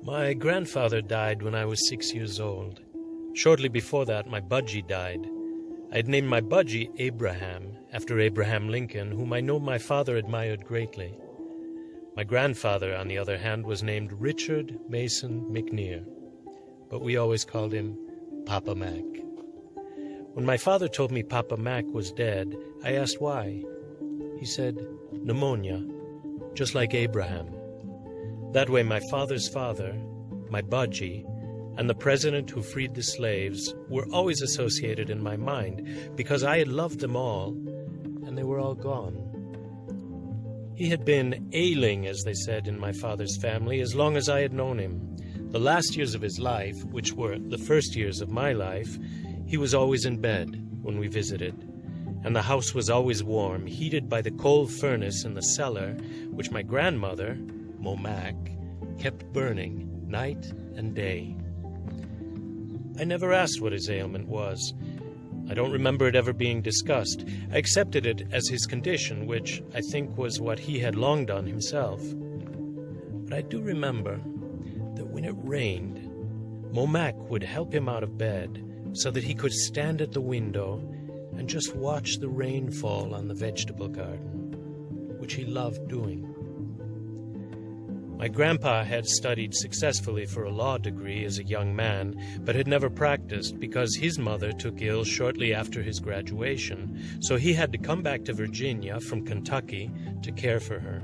My grandfather died when I was 6 years old. Shortly before that, my budgie died. I had named my budgie Abraham, after Abraham Lincoln, whom I know my father admired greatly. My grandfather, on the other hand, was named Richard Mason McNear, but we always called him Papa Mac. When my father told me Papa Mac was dead, I asked why. He said, pneumonia, just like Abraham. That way my father's father, my budgie, and the president who freed the slaves were always associated in my mind because I had loved them all, and they were all gone. He had been ailing, as they said in my father's family, as long as I had known him. The last years of his life, which were the first years of my life, he was always in bed when we visited, and the house was always warm, heated by the coal furnace in the cellar, which my grandmother, Mac, kept burning night and day. I never asked what his ailment was. I don't remember it ever being discussed. I accepted it as his condition, which I think was what he had long done himself. But I do remember that when it rained, Mac would help him out of bed so that he could stand at the window and just watch the rain fall on the vegetable garden, which he loved doing. My grandpa had studied successfully for a law degree as a young man, but had never practiced because his mother took ill shortly after his graduation, so he had to come back to Virginia from Kentucky to care for her.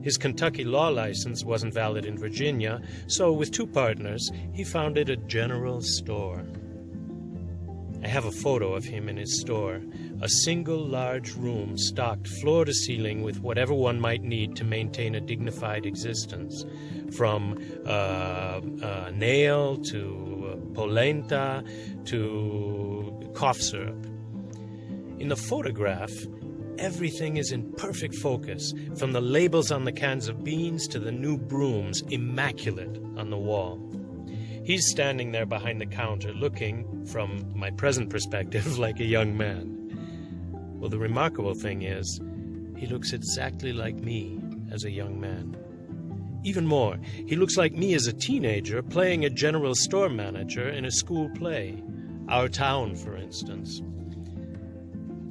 His Kentucky law license wasn't valid in Virginia, so with two partners, he founded a general store. I have a photo of him in his store, a single large room stocked floor to ceiling with whatever one might need to maintain a dignified existence, from nail to polenta to cough syrup. In the photograph, everything is in perfect focus, from the labels on the cans of beans to the new brooms, immaculate on the wall. He's standing there behind the counter looking, from my present perspective, like a young man. Well, the remarkable thing is, he looks exactly like me as a young man. Even more, he looks like me as a teenager playing a general store manager in a school play. Our Town, for instance.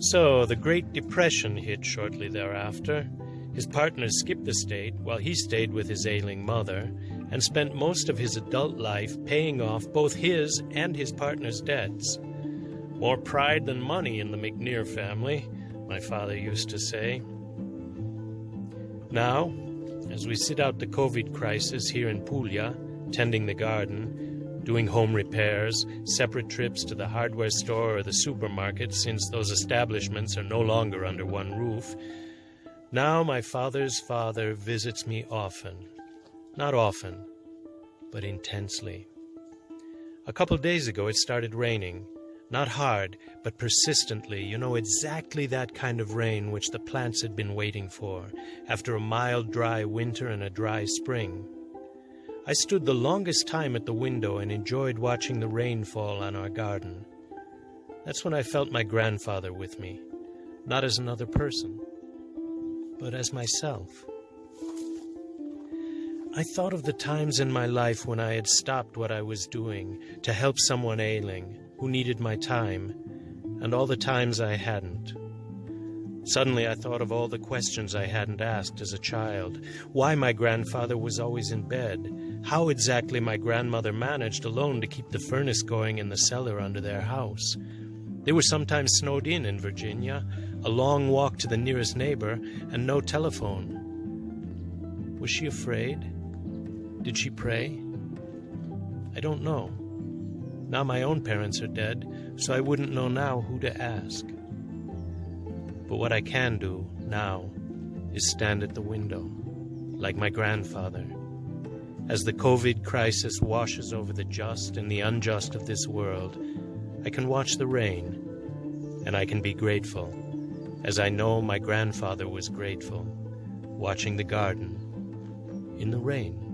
So, the Great Depression hit shortly thereafter. His partners skipped the state while he stayed with his ailing mother and spent most of his adult life paying off both his and his partner's debts. More pride than money in the McNear family, my father used to say. Now, as we sit out the COVID crisis here in Puglia, tending the garden, doing home repairs, separate trips to the hardware store or the supermarket since those establishments are no longer under one roof, now my father's father visits me often. Not often, but intensely. A couple days ago it started raining. Not hard, but persistently, exactly that kind of rain which the plants had been waiting for, after a mild, dry winter and a dry spring. I stood the longest time at the window and enjoyed watching the rain fall on our garden. That's when I felt my grandfather with me, not as another person, but as myself. I thought of the times in my life when I had stopped what I was doing to help someone ailing who needed my time, and all the times I hadn't. Suddenly I thought of all the questions I hadn't asked as a child. Why my grandfather was always in bed, how exactly my grandmother managed alone to keep the furnace going in the cellar under their house. They were sometimes snowed in Virginia, a long walk to the nearest neighbor, and no telephone. Was she afraid? Did she pray? I don't know. Now my own parents are dead, so I wouldn't know now who to ask. But what I can do now is stand at the window, like my grandfather. As the COVID crisis washes over the just and the unjust of this world, I can watch the rain, and I can be grateful, as I know my grandfather was grateful, watching the garden in the rain.